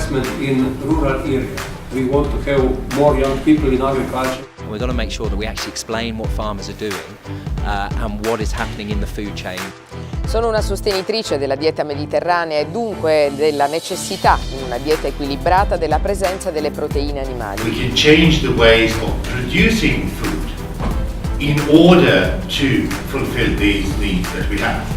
investment in rural areas. We want to have more young people in agriculture. We've got to make sure that we actually explain what farmers are doing and what is happening in the food chain. Sono una sostenitrice della dieta mediterranea e dunque della necessità, in una dieta equilibrata, della presenza delle proteine animali. We can change the ways of producing food in order to fulfill these needs that we have.